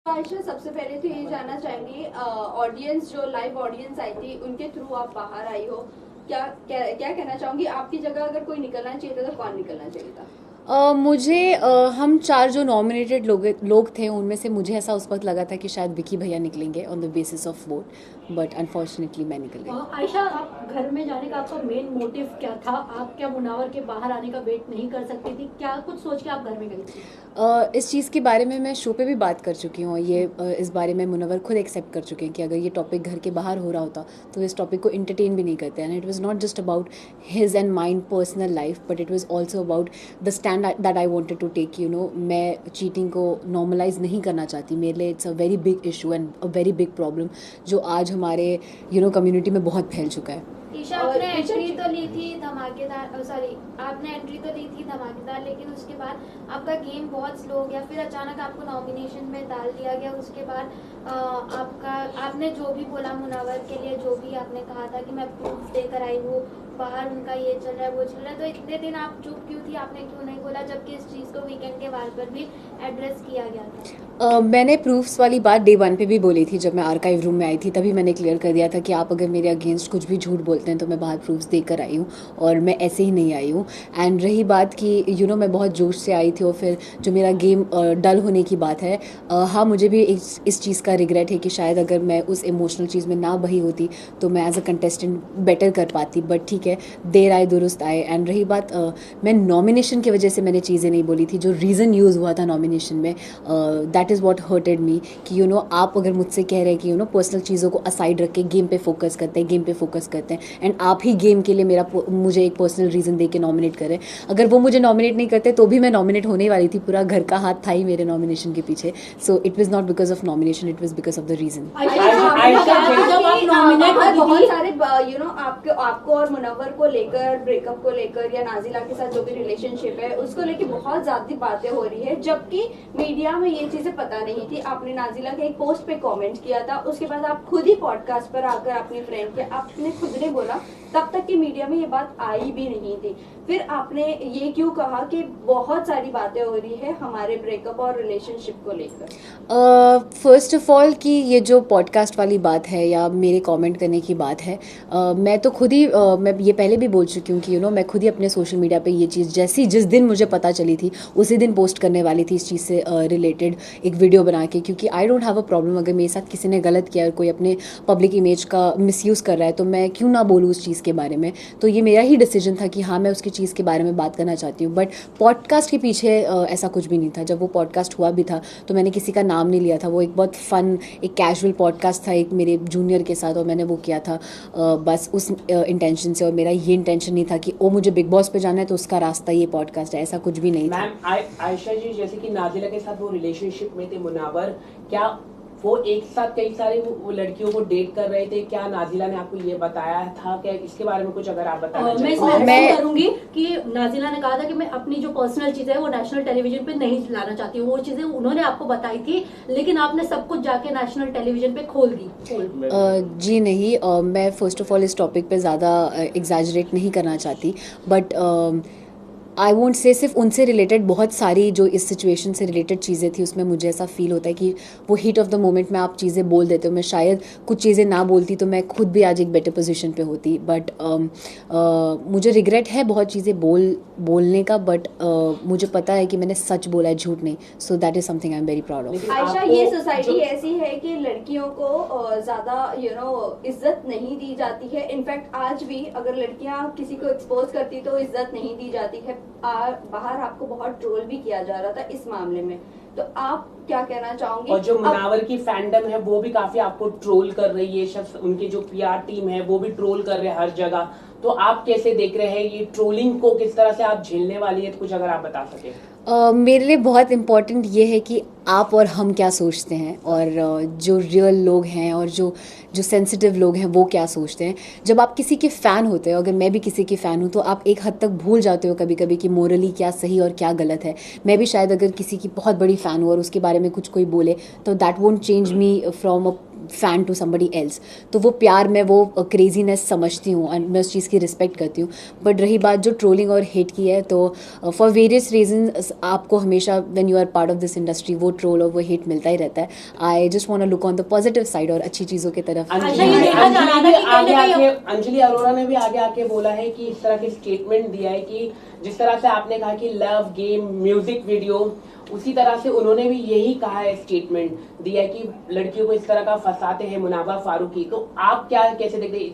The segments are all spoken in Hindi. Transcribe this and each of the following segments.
आयशा, सबसे पहले तो ये जानना चाहेंगे, ऑडियंस जो लाइव ऑडियंस आई थी उनके थ्रू आप बाहर आई हो, क्या कहना चाहूंगी? आपकी जगह अगर कोई निकलना चाहिए था तो कौन निकलना चाहिए था? मुझे हम चार जो नॉमिनेटेड लोग थे उनमें से मुझे ऐसा उस वक्त लगा था कि शायद विकी भैया निकलेंगे on the basis of vote, but unfortunately मैं निकल गई। आयशा, आप घर में जाने का आपका मेन मोटिव क्या था? आप क्या मुनावर के बाहर आने का वेट नहीं कर सकती थी? क्या कुछ सोच के आप घर में गई थी? इस चीज़ के बारे में मैं शो पे भी बात कर चुकी हूँ। इस बारे में मुनव्वर खुद एक्सेप्ट कर चुके हैं कि अगर ये टॉपिक घर के बाहर हो रहा होता तो इस टॉपिक को इंटरटेन भी नहीं करते। And it was not just about his and mind personal life, but it was also about the stand that I wanted to take. मैं चीटिंग को नॉर्मलाइज नहीं करना चाहती। मेरे लिए it's a very big issue and a very big problem जो आज हमारे कम्युनिटी में बहुत फैल चुका है। ईशा, आपने एंट्री तो ली थी धमाकेदार, सॉरी, आपने एंट्री तो ली थी धमाकेदार, लेकिन उसके बाद आपका गेम बहुत स्लो हो गया। फिर अचानक आपको नॉमिनेशन में डाल दिया गया। उसके बाद आपने जो भी बोला मुनावर के लिए, जो भी आपने कहा था कि मैं प्रूफ देकर आई हूँ, बाहर उनका ये चल रहा है वो चल रहा है, तो इतने दिन आप चुप क्यों थी? आपने क्यों नहीं बोला, जबकि इस चीज़ को वीकेंड के बार पर भी एड्रेस किया गया था? मैंने प्रूफ्स वाली बात डे 1 पे भी बोली थी। जब मैं आर्काइव रूम में आई थी तभी मैंने क्लियर कर दिया था कि आप अगर मेरे अगेंस्ट कुछ भी झूठ बोलते हैं तो मैं बाहर प्रूफ्स देकर आई हूँ और मैं ऐसे ही नहीं आई हूँ। एंड रही बात कि मैं बहुत जोश से आई थी और फिर जो मेरा गेम डल होने की बात है, हाँ, मुझे भी इस चीज़ का रिग्रेट है कि शायद अगर मैं उस इमोशनल चीज़ में ना बही होती तो मैं एज अ कंटेस्टेंट बेटर कर पाती। बट ठीक है, देर आए दुरुस्त आए। एंड रही बात, मैं नॉमिनेशन की वजह से मैंने चीज़ें नहीं बोली थी। जो रीज़न यूज़ हुआ था नॉमिनेशन में, दैट इज़ वॉट हर्टेड मी कि आप अगर मुझसे कह रहे हैं कि पर्सनल चीज़ों को असाइड रख के गेम पे फोकस करते हैं एंड आप ही गेम के लिए मुझे एक पर्सनल रीज़न दे के नॉमिनेट करें। अगर वो मुझे नॉमिनेट नहीं करते तो भी मैं नॉमिनेट होने वाली थी। पूरा घर का हाथ था ही मेरे नॉमिनेशन के पीछे। So it was not because of nomination, it was because of the reason. बहुत सारे आपको और मुनव्वर को लेकर, ब्रेकअप को लेकर या नाजिला के साथ जो भी रिलेशनशिप है उसको लेकर बहुत ज्यादा बातें हो रही है, जबकि मीडिया में ये चीजें पता नहीं थी। आपने नाजिला के एक पोस्ट पे कमेंट किया था, उसके बाद आप खुद ही पॉडकास्ट पर आकर अपनी फ्रेंड के आपने खुद ने बोला, तब तक की मीडिया में ये बात आई भी नहीं थी। फिर आपने ये क्यों कहा कि बहुत सारी बातें हो रही है हमारे ब्रेकअप और रिलेशनशिप को लेकर? फर्स्ट ऑफ ऑल कि ये जो पॉडकास्ट वाली बात है या मेरे कमेंट करने की बात है, मैं तो खुद ही मैं ये पहले भी बोल चुकी हूँ कि मैं खुद ही अपने सोशल मीडिया पे ये चीज़ जिस दिन मुझे पता चली थी उसी दिन पोस्ट करने वाली थी इस चीज़ से रिलेटेड एक वीडियो बना के, क्योंकि I don't have a problem अगर मेरे साथ किसी ने गलत किया और कोई अपने पब्लिक इमेज का मिसयूज़ कर रहा है तो मैं क्यों ना बोलूँ उस चीज़ के बारे में। तो ये मेरा ही डिसीजन था कि हाँ, मैं उसकी चीज़ के बारे में बात करना चाहती हूँ। बट पॉडकास्ट के पीछे ऐसा कुछ भी नहीं था। जब वो पॉडकास्ट हुआ भी था तो मैंने किसी का नाम नहीं लिया था। वो एक बहुत फन, एक कैजुअल पॉडकास्ट था एक मेरे जूनियर के साथ और मैंने वो किया था बस उस इंटेंशन से। और मेरा ये इंटेंशन नहीं था कि मुझे बिग बॉस पे जाना है तो उसका रास्ता ये पॉडकास्ट है, ऐसा कुछ भी नहीं था। मैम, आयशा जी, जैसे कि नाजिला के साथ वो रिलेशनशिप में थे मुनावर, क्या वो एक साथ कई सारी वो लड़कियों को डेट कर रहे थे? क्या नाजिला ने आपको ये बताया था? क्या इसके बारे में कुछ अगर आप बताना चाहें? मैं करूंगी कि नाजिला ने कहा था कि मैं अपनी जो पर्सनल चीजें है वो नेशनल टेलीविजन पे नहीं लाना चाहती हूँ। वो चीजें उन्होंने आपको बताई थी, लेकिन आपने सब कुछ जाके नेशनल टेलीविजन पे खोल दी। जी नहीं, मैं फर्स्ट ऑफ ऑल इस टॉपिक पे ज़्यादा एग्जैजरेट नहीं करना चाहती। बट आई वोंट से सिर्फ उनसे रिलेटेड बहुत सारी जो इस सिचुएशन से रिलेटेड चीज़ें थी उसमें मुझे ऐसा फील होता है कि वो हीट ऑफ द मोमेंट में आप चीज़ें बोल देते हो। मैं शायद कुछ चीज़ें ना बोलती तो मैं खुद भी आज एक बेटर पोजीशन पे होती। बट मुझे रिग्रेट है बहुत चीज़ें बोलने का, बट मुझे पता है कि मैंने सच बोला है, झूठ नहीं। So that is something I am very proud of. Ayesha, ये सोसाइटी ऐसी है कि लड़कियों को ज्यादा इज्जत नहीं दी जाती है। इनफैक्ट आज भी अगर लड़कियां किसी को एक्सपोज करती तो इज्जत नहीं दी जाती है। बाहर आपको बहुत ट्रोल भी किया जा रहा था इस मामले में, तो आप क्या कहना चाहोगे? और जो मुनावर की फैंडम है वो भी काफी आपको ट्रोल कर रही है, शख्स उनकी जो पीआर टीम है वो भी ट्रोल कर रहे हैं हर जगह। तो आप कैसे देख रहे हैं ये ट्रोलिंग को, किस तरह से आप झेलने वाली है? तो कुछ अगर आप बता सके। मेरे लिए बहुत इम्पॉर्टेंट ये है कि आप और हम क्या सोचते हैं और जो रियल लोग हैं और जो सेंसिटिव लोग हैं वो क्या सोचते हैं। जब आप किसी के फ़ैन होते हो, अगर मैं भी किसी की फ़ैन हूँ, तो आप एक हद तक भूल जाते हो कभी कभी कि मोरली क्या सही और क्या गलत है। मैं भी शायद अगर किसी की बहुत बड़ी फ़ैन हूँ और उसके बारे में कुछ कोई बोले तो that won't change me from fan to somebody else, तो वो प्यार मैं वो क्रेजीनेस समझती हूँ और मैं उस चीज़ की रिस्पेक्ट करती हूँ। बट रही बात जो ट्रोलिंग और हेट की है, तो फॉर वेरियस रीजंस आपको हमेशा when you are part of this industry वो ट्रोल और वो हेट मिलता ही रहता है। I just want to look on the positive side और अच्छी चीज़ों की तरफ। अंजलि अरोरा ने भी आगे आके बोला है कि इस तरह के स्टेटमेंट दिया है कि जिस तरह से आपने कहा कि लव गेम म्यूजिक वीडियो, उसी तरह से उन्होंने भी यही कहा है, स्टेटमेंट दिया है कि लड़कियों को इस तरह का फंसाते हैं मुनाबा फारूकी। तो आप क्या कैसे देखते हैं?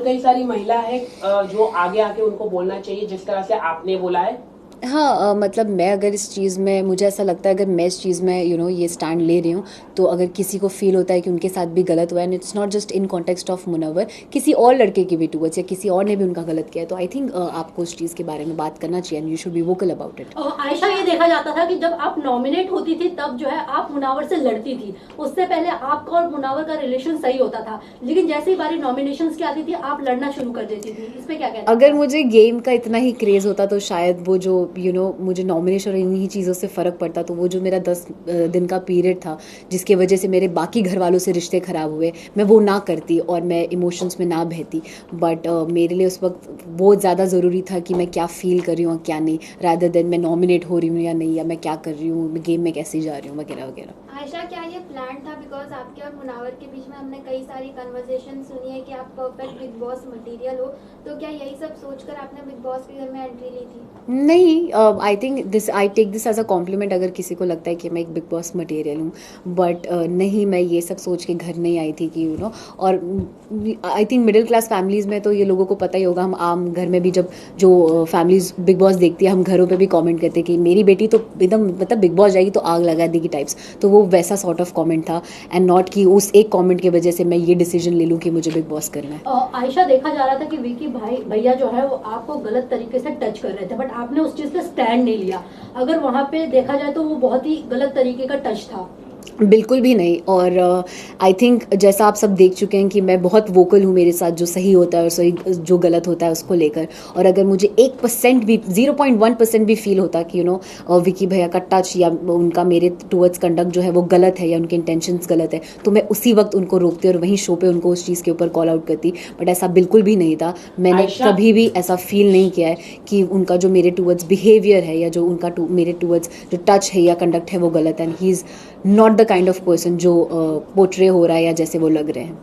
कई सारी महिला है जो आगे आके उनको बोलना चाहिए जिस तरह से आपने बोला है। हाँ, मतलब मैं अगर इस चीज़ में, मुझे ऐसा लगता है अगर मैं इस चीज़ में ये स्टैंड ले रही हूँ, तो अगर किसी को फील होता है कि उनके साथ भी गलत हुआ है, and it's not just in context of Munawar, किसी और लड़के की भी टूवर्ड्स या किसी और ने भी उनका गलत किया है, तो आई थिंक आपको उस चीज़ के बारे में बात करना चाहिए and you should be vocal about it. Ayesha, ये देखा जाता था कि जब आप नॉमिनेट होती थी तब जो है आप मुनावर से लड़ती थी, उससे पहले आपका और मुनावर का रिलेशन सही होता था, लेकिन जैसे ही बारी नॉमिनेशंस की आती थी आप लड़ना शुरू कर देती थी। इस पे क्या कहते हैं? अगर मुझे गेम का इतना ही क्रेज़ होता तो शायद वो जो मुझे नॉमिनेशन और इन्हीं चीज़ों से फ़र्क पड़ता, तो वो जो मेरा 10 दिन का पीरियड था जिसके वजह से मेरे बाकी घर वालों से रिश्ते ख़राब हुए, मैं वो ना करती और मैं इमोशंस में ना बहती। बट मेरे लिए उस वक्त वो ज़्यादा ज़रूरी था कि मैं क्या फ़ील कर रही हूँ और क्या नहीं, रादर देन मैं नॉमिनेट हो रही हूँ या नहीं, या मैं क्या कर रही हूँ, मैं गेम में कैसे जा रही हूँ वगैरह वगैरह। आयशा, क्या ये प्लान था? बिकॉज आपके और मुनावर के बीच में हमने कई सारी कन्वर्सेशन सुनी है कि आप परफेक्ट बिग बॉस मटेरियल हो, तो क्या यही सब सोचकर आपने बिग बॉस के घर में एंट्री ली थी? नहीं, I take this as a compliment अगर किसी को लगता है कि मैं एक बिग बॉस मटेरियल हूँ, बट नहीं, मैं ये सब सोच के घर नहीं आई थी कि और I think middle class families में तो ये लोगों को पता ही होगा, हम आम घर में भी जब जो फैमिलीज बिग बॉस देखती है, हम घरों पे भी कमेंट करते हैं कि मेरी बेटी तो एकदम मतलब बिग बॉस जाएगी तो आग लगा देगी टाइप्स, तो वो वैसा सॉर्ट ऑफ कमेंट था, एंड नॉट कि उस एक कमेंट की वजह से मैं ये डिसीजन ले लूँ कि मुझे बिग बॉस करना है। आयशा, देखा जा रहा था कि विकी भैया जो है वो आपको गलत तरीके से टच कर रहे थे, बट आपने उस चीज पे स्टैंड नहीं लिया। अगर वहां पे देखा जाए तो वो बहुत ही गलत तरीके का टच था। बिल्कुल भी नहीं, और आई थिंक जैसा आप सब देख चुके हैं कि मैं बहुत वोकल हूँ मेरे साथ जो सही होता है और सही जो गलत होता है उसको लेकर, और अगर मुझे 1% भी 0.1% भी फील होता कि विकी भैया का टच या उनका मेरे टूवर्ड्स कंडक्ट जो है वो गलत है या उनके इंटेंशंस गलत है, तो मैं उसी वक्त उनको रोकती और वहीं शो पे उनको उस चीज़ के ऊपर कॉल आउट करती। बट ऐसा बिल्कुल भी नहीं था, मैंने कभी भी ऐसा फील नहीं किया है कि उनका जो मेरे टूवर्ड्स बिहेवियर है या जो उनका मेरे टूवर्ड्स जो टच है या कंडक्ट है वो गलत है, and he is not the kind of person जो पोर्ट्रे हो रहा है या जैसे वो लग रहे हैं।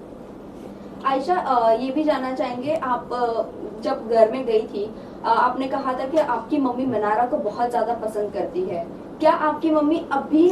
आयशा, ये भी जानना चाहेंगे, आप जब घर में गई थी आपने कहा था कि आपकी मम्मी मनारा को बहुत ज्यादा पसंद करती है। क्या आपकी मम्मी अब भी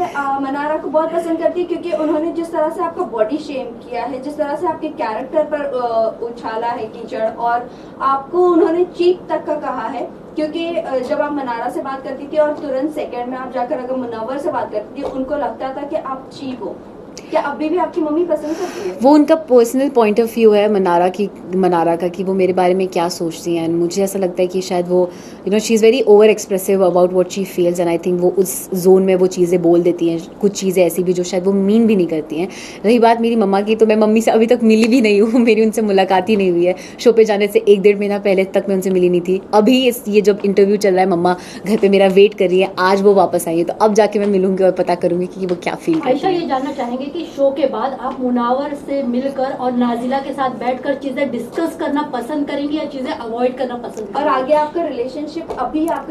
मनारा को बहुत पसंद करती है? क्योंकि उन्होंने जिस तरह से आपका बॉडी शेम किया है, जिस तरह से आपके कैरेक्टर पर उछाला है कीचड़, और आपको उन्होंने चीप तक का कहा है, क्योंकि जब आप मनारा से बात करती थी और तुरंत सेकंड में आप जाकर अगर मुनव्वर से बात करती थी, उनको लगता था कि आप चीप हो। क्या अभी भी आपकी मम्मी पसंद करती है? वो उनका पर्सनल पॉइंट ऑफ व्यू है मनारा का कि वो मेरे बारे में क्या सोचती हैं, एंड मुझे ऐसा लगता है कि शायद वो she is very over expressive about what she feels, and I think वो उस जोन में वो चीज़ें बोल देती हैं, कुछ चीज़ें ऐसी भी जो शायद वो मीन भी नहीं करती हैं। रही बात मेरी मम्मा की, तो मैं मम्मी से अभी तक मिली भी नहीं हूँ, मेरी उनसे मुलाकात ही नहीं हुई है। शो पे जाने से 1-1.5 महीना पहले तक मैं उनसे मिली नहीं थी। अभी ये जब इंटरव्यू चल रहा है, मम्मा घर पे मेरा वेट कर रही है, आज वो वापस आई है, तो अब जाके मैं मिलूंगी और पता करूंगी कि वो क्या फील करती आयशा, है। ये जानना चाहेंगे कि शो के बाद आप मुनावर से मिलकर और नाजिला के साथ बैठकर चीजें डिस्कस करना पसंद करेंगे या चीजें अवॉइड करना पसंद करेंगे? और आगे आपका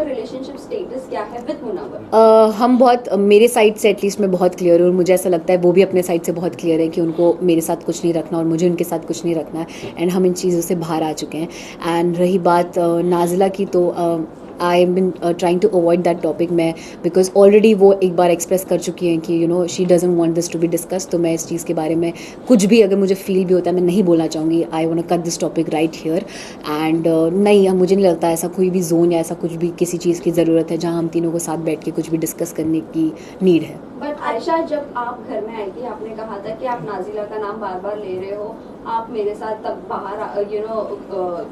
रिलेशनशिप स्टेटस क्या है विद मुनव्वर? हम बहुत, मेरे साइड से एटलीस्ट मैं बहुत क्लियर हूँ, और मुझे ऐसा लगता है वो भी अपने साइड से बहुत क्लियर है कि उनको मेरे साथ कुछ नहीं रखना और मुझे उनके साथ कुछ नहीं रखना है, एंड हम इन चीज़ों से बाहर आ चुके हैं। एंड रही बात नाजिला की, तो I am been trying to avoid that topic, मैं बिकॉज ऑलरेडी वो एक बार एक्सप्रेस कर चुकी हैं कि she doesn't want this to be discuss, तो मैं इस चीज़ के बारे में कुछ भी अगर मुझे फील भी होता है मैं नहीं बोलना चाहूँगी। I want to cut this topic right here, and नहीं, मुझे नहीं लगता ऐसा कोई भी जोन या ऐसा कुछ भी किसी चीज़ की ज़रूरत है जहाँ हम तीनों को साथ बैठ के कुछ भी डिस्कस करने की नीड है। बट आयशा, जब आप घर में आई थी आपने कहा था कि आप नाजिला का नाम बार बार ले रहे हो, आप मेरे साथ तब बाहर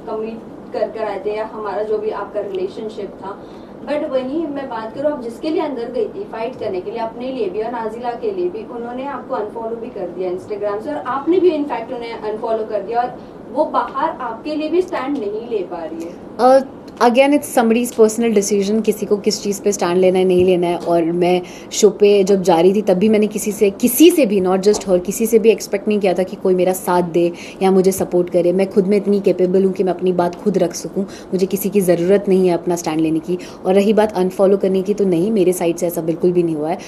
कमिट कर आए थे, या हमारा जो भी आपका रिलेशनशिप था। बट वहीं मैं बात करूँ, आप जिसके लिए अंदर गई थी फाइट करने के लिए, अपने लिए भी और नाजिला के लिए भी, उन्होंने आपको अनफॉलो भी कर दिया इंस्टाग्राम से, और आपने भी इनफैक्ट उन्हें अनफॉलो कर दिया, और वो बाहर आपके लिए भी स्टैंड नहीं ले पा रही है। Again it's somebody's personal decision, किसी को किस चीज़ पे स्टैंड लेना है नहीं लेना है। और मैं शो पे जब जा रही थी तब भी मैंने किसी से भी, नॉट जस्ट हर, किसी से भी एक्सपेक्ट नहीं किया था कि कोई मेरा साथ दे या मुझे सपोर्ट करे। मैं खुद में इतनी कैपेबल हूँ कि मैं अपनी बात खुद रख सकूँ, मुझे किसी की ज़रूरत नहीं है अपना स्टैंड लेने की। और रही बात अनफॉलो करने की, तो नहीं, मेरे साइड से ऐसा बिल्कुल भी नहीं हुआ है।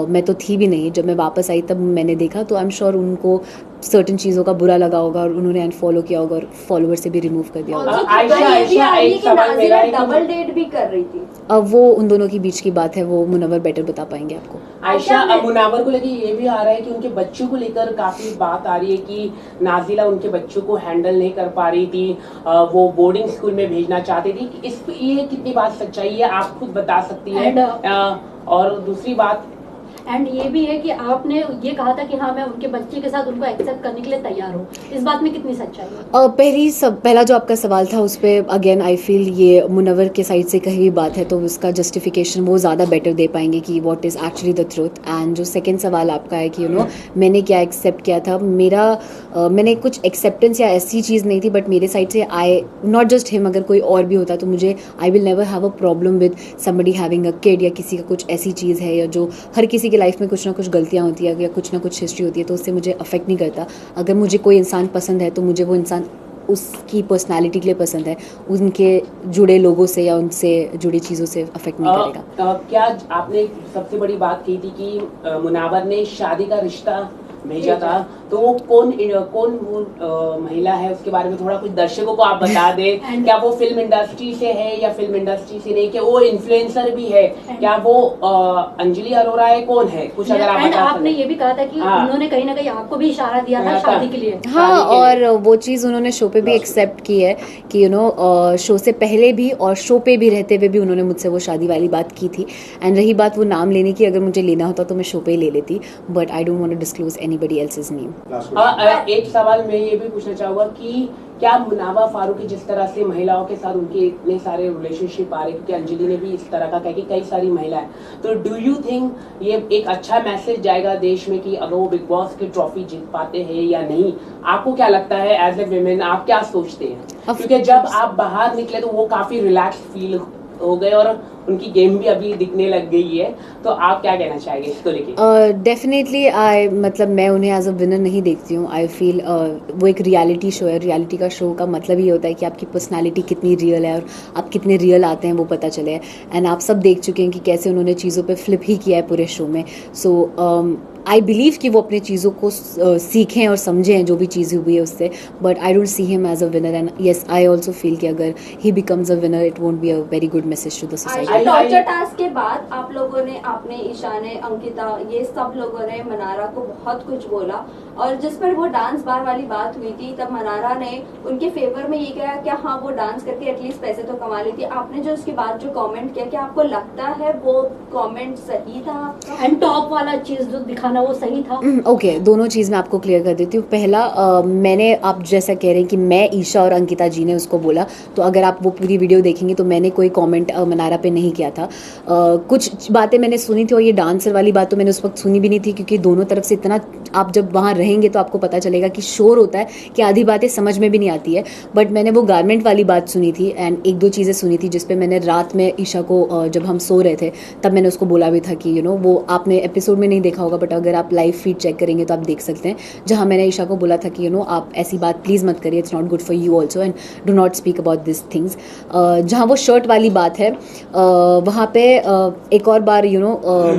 मैं तो थी भी नहीं, जब मैं वापस आई तब मैंने देखा, तो आई एम श्योर उनको सर्टन चीज़ों का बुरा लगा होगा और उन्होंने अनफॉलो किया होगा और फॉलोवर से भी रिमूव कर दिया होगा। आयशा, एक सवाल मेरा है कि डबल डेट भी कर रही थी। अब वो उन दोनों के बीच की बात है, वो मुनव्वर बेटर बता पाएंगे आपको। आयशा, अब मुनावर को लेकर ये भी आ रहा है कि उनके बच्चों को लेकर काफी बात आ रही है कि नाजिला उनके बच्चों को हैंडल नहीं कर पा रही थी, वो बोर्डिंग स्कूल में भेजना चाहती थी। इस ये कितनी बात सच्चाई है आप खुद बता सकती है। और दूसरी बात, एंड ये भी है कि आपने ये कहा था कि हाँ मैं उनके बच्चे के साथ उनको एक्सेप्ट करने के लिए तैयार हूँ, इस बात में कितनी सच्चाई है? पहला जो आपका सवाल था उस पर अगेन आई फील ये मुनव्वर के साइड से कही हुई बात है, तो उसका जस्टिफिकेशन वो ज़्यादा बेटर दे पाएंगे कि what is actually the truth. And जो सेकंड सवाल आपका है कि मैंने क्या एक्सेप्ट किया था, मैंने कुछ एक्सेप्टेंस या ऐसी चीज़ नहीं थी, बट मेरे साइड से आई नॉट जस्ट हिम, अगर कोई और भी होता तो मुझे I will never have a problem with somebody having a kid, या किसी का कुछ ऐसी चीज़ है या जो हर किसी के लाइफ में कुछ ना कुछ गलतियाँ होती है या कुछ ना कुछ हिस्ट्री होती है, तो उससे मुझे अफेक्ट नहीं करता। अगर मुझे कोई इंसान पसंद है तो मुझे वो इंसान उसकी पर्सनालिटी के लिए पसंद है, उनके जुड़े लोगों से या उनसे जुड़ी चीज़ों से अफेक्ट नहीं करेगा। क्या आपने सबसे बड़ी बात की थी कि मुनावर ने शादी का रिश्ता भेजा था, तो वो कौन महिला है, उसके बारे में थोड़ा कुछ दर्शकों को आप बता दें। क्या वो फिल्म इंडस्ट्री से है या फिल्म इंडस्ट्री से नहीं, क्या वो इन्फ्लुएंसर भी है, क्या वो अंजलि अरोरा है, कौन है, कुछ अगर आप बता। आपने ये भी कहा था कि उन्होंने कहीं ना कहीं आपको भी इशारा दिया था शादी के लिए। हाँ, और वो चीज़ उन्होंने शो पे भी एक्सेप्ट की है कि शो से पहले भी और शो पे भी रहते हुए भी उन्होंने मुझसे वो शादी वाली बात की थी। एंड रही बात वो नाम लेने की, अगर मुझे लेना होता तो मैं शो पे ही ले लेती, but I don't want to disclose anybody else's name. एक सवाल मैं ये भी पूछना चाहूंगा कि क्या मुनावा फारूकी जिस तरह से महिलाओं के साथ उनके इतने सारे रिलेशनशिप आ रहे, क्योंकि अंजलि ने भी इस तरह का कहा कि कई सारी महिलाएं, तो डू यू थिंक ये एक अच्छा मैसेज जाएगा देश में कि अगर वो बिग बॉस की ट्रॉफी जीत पाते हैं या नहीं? आपको क्या लगता है एज ए विमेन, आप क्या सोचते हैं? क्योंकि जब आप बाहर निकले तो वो काफी रिलैक्स फील हो गए और उनकी गेम भी अभी दिखने लग गई है, तो आप क्या कहना चाहेंगे इसको लेके? डेफिनेटली मतलब मैं उन्हें एज अ विनर नहीं देखती हूँ। आई फील वो एक रियलिटी शो है, रियलिटी का शो का मतलब ये होता है कि आपकी पर्सनालिटी कितनी रियल है और आप कितने रियल आते हैं वो पता चले। एंड आप सब देख चुके हैं कि कैसे उन्होंने चीज़ों पे फ्लिप ही किया है पूरे शो में। सो आई बिलीव कि वो अपने चीज़ों को सीखें और समझें जो भी चीज़ हुई है उससे, but I don't see him as a winner. And yes, I also feel कि अगर he becomes a winner it won't be a very good message to the society. Torture task के बाद आप लोगों ने, आपने, ईशा ने, अंकिता, ये सब लोगों ने मनारा को बहुत कुछ बोला, और जिस पर वो डांस बार वाली बात हुई थी तब मनारा ने उनके फेवर में ये कहा कि हाँ वो डांस करके एटलीस्ट पैसे तो कमा लेती। आपने जो उसके बाद जो कमेंट किया, क्या आपको लगता है वो कमेंट सही था आपका? एंड टॉप वाला चीज जो दिखाना वो सही था? ओके, दोनों चीज़ मैं आपको क्लियर कर देती हूँ। पहला, मैंने, आप जैसा कह रहे हैं कि मैं, ईशा और अंकिता जी ने उसको बोला, तो अगर आप वो पूरी वीडियो देखेंगे तो मैंने कोई कमेंट मनारा पे नहीं किया था। कुछ बातें मैंने सुनी थी और ये डांसर वाली बात तो मैंने उस वक्त सुनी भी नहीं थी, क्योंकि दोनों तरफ से इतना, आप जब वहाँ रहेंगे तो आपको पता चलेगा कि शोर होता है कि आधी बातें समझ में भी नहीं आती है। बट मैंने वो गारमेंट वाली बात सुनी थी एंड एक दो चीज़ें सुनी थी जिसपे मैंने रात में ईशा को, जब हम सो रहे थे तब मैंने उसको बोला भी था कि वो आपने एपिसोड में नहीं देखा होगा, बट अगर आप लाइव फीड चेक करेंगे तो आप देख सकते हैं, जहाँ मैंने ईशा को बोला था कि आप ऐसी बात प्लीज़ मत करिए, it's not good for you also and do not speak about this things. जहाँ वो शर्ट वाली बात है, वहाँ पे एक और बार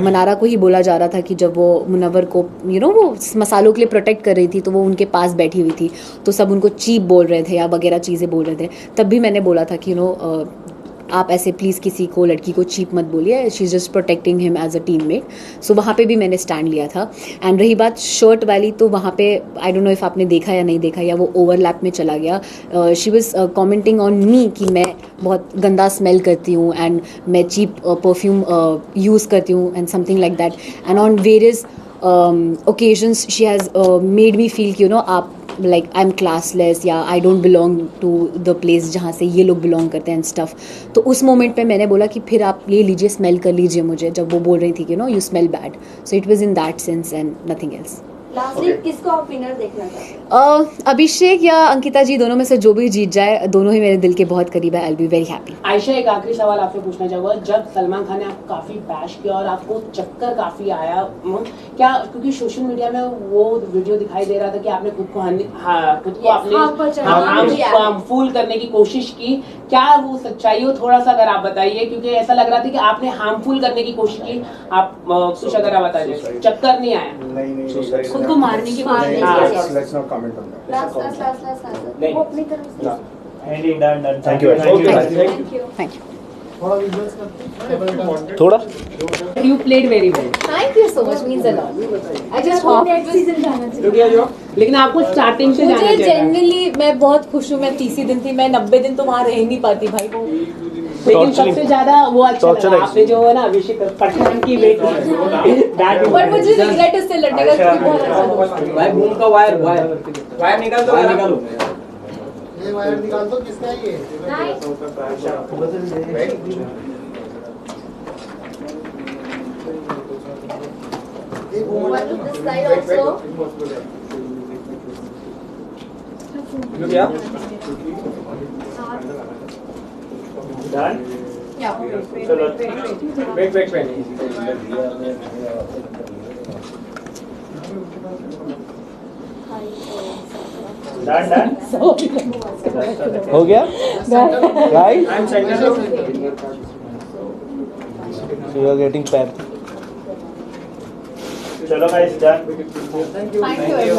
मनारा को ही बोला जा रहा था कि जब वो मुनव्वर को वो मसालों के लिए प्रोटेक्ट कर रही थी तो वो उनके पास बैठी हुई थी, तो सब उनको चीप बोल रहे थे या वगैरह चीज़ें बोल रहे थे। तब भी मैंने बोला था कि आप ऐसे प्लीज़ किसी को, लड़की को चीप मत बोलिए, she is just protecting him as a teammate. So वहाँ पे भी मैंने स्टैंड लिया था। एंड रही बात शर्ट वाली, तो वहाँ पे आई डोंट नो इफ़ आपने देखा या नहीं देखा या वो ओवरलैप में चला गया। She was commenting on me कि मैं बहुत गंदा स्मेल करती हूँ एंड मैं चीप परफ्यूम यूज़ करती हूँ and something like that. And on various occasions she has made me feel कि आप like I'm classless या I don't belong to the place जहाँ से ये लोग belong करते हैं and stuff। तो उस मोमेंट पे मैंने बोला कि फिर आप ले लीजिए, स्मेल कर लीजिए मुझे, जब वो बोल रही थी कि you smell bad। So it was in that sense and nothing else। Lastly किसको आप विनर देखना चाहते हैं? अभिषेक या अंकिता जी दोनों में से जो भी जीत जाए, दोनों ही मेरे दिल के बहुत करीब है। I will be very happy. Ayesha, एक आखिरी सवाल आपसे पूछना चाहूंगा, जब सलमान खान ने आपको काफी बैश किया और आपको चक्कर काफी आया, क्या क्योंकि सोशल मीडिया में वो वीडियो दिखाई दे रहा था कि आपने खुद को हार्मफुल करने की कोशिश की, क्या वो सच्चाई हो? थोड़ा सा अगर आप बताइए, क्योंकि ऐसा लग रहा था कि आपने हार्मफुल करने की कोशिश की। आप कुछ अगर आप बताइए, चक्कर नहीं आया? नहीं, खुद को मारने की कोशिश नहीं, की। yes. let's not comment on that. Last नहीं। वो अपनी तरफ से Thank you. Thank you. Thank you. थोड़ा You played very well. Thank you so much, means a lot. I just hope next season जाना चाहिए। लेकिन आपको स्टार्टिंग से जाना मुझे चाहिए था। जेन्युइनली मैं बहुत खुश हूँ। मैं 30 दिन थी, मैं 90 दिन तो वहाँ रह नहीं पाती भाई। वो लेकिन सबसे ज्यादा वो अच्छा लगा आपने जो है ना अभिषेक पठान की बेटी पर मुझे रिग्रेट इससे लड़ने का, क्योंकि बहुत अच्छा दोस्त है। भाई बूम का वायर निकाल दो, वायर निकालो। ये वायर निकाल दो, किसका है ये? One to this side also. Yeah. हो गया right so you are getting pair चलो गाइस डन Thank you.